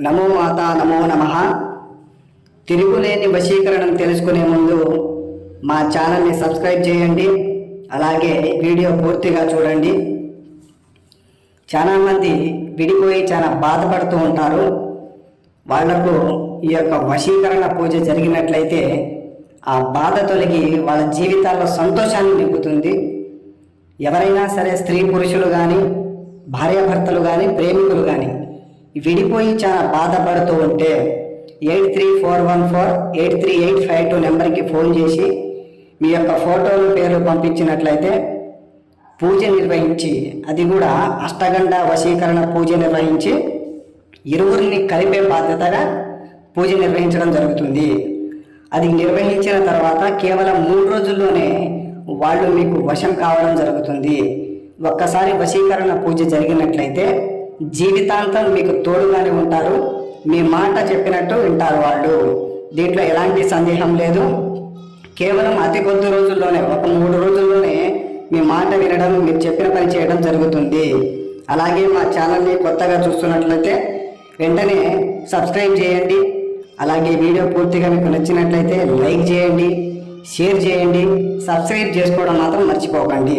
నమో మాత నమో నమః. తిరుగులేని వశీకరణం తెలుసుకునే ముందు మా ఛానల్ని సబ్స్క్రైబ్ చేయండి. అలాగే వీడియో పూర్తిగా చూడండి. చాలామంది విడిపోయి చాలా బాధపడుతూ ఉంటారు. వాళ్లకు ఈ యొక్క వశీకరణ పూజ జరిగినట్లయితే ఆ బాధ తొలగి వాళ్ళ జీవితాల్లో సంతోషాన్ని నింపుతుంది. ఎవరైనా సరే స్త్రీ పురుషులు కానీ, భార్యాభర్తలు కానీ, ప్రేమికులు కానీ విడిపోయి చాలా బాధపడుతూ ఉంటే 8341483852 నెంబర్కి ఫోన్ చేసి మీ యొక్క ఫోటోలు పేర్లు పంపించినట్లయితే పూజ నిర్వహించి, అది కూడా అష్టగండ వశీకరణ పూజ నిర్వహించి ఇరువురిని కలిపే బాధ్యతగా పూజ నిర్వహించడం జరుగుతుంది. అది నిర్వహించిన తర్వాత కేవలం 3 రోజుల్లోనే వాళ్ళు మీకు వశం కావడం జరుగుతుంది. ఒక్కసారి వశీకరణ పూజ జరిగినట్లయితే జీవితాంతం మీకు తోడుగానే ఉంటారు. మీ మాట చెప్పినట్టు వింటారు వాళ్ళు. దీంట్లో ఎలాంటి సందేహం లేదు. కేవలం అతి కొద్ది రోజుల్లోనే, ఒక 3 రోజుల్లోనే మీ మాట వినడం, మీరు చెప్పిన పని చేయడం జరుగుతుంది. అలాగే మా ఛానల్ని కొత్తగా చూస్తున్నట్లయితే వెంటనే సబ్స్క్రైబ్ చేయండి. అలాగే వీడియో పూర్తిగా మీకు నచ్చినట్లయితే లైక్ చేయండి, షేర్ చేయండి, సబ్స్క్రైబ్ చేసుకోవడం మాత్రం మర్చిపోకండి.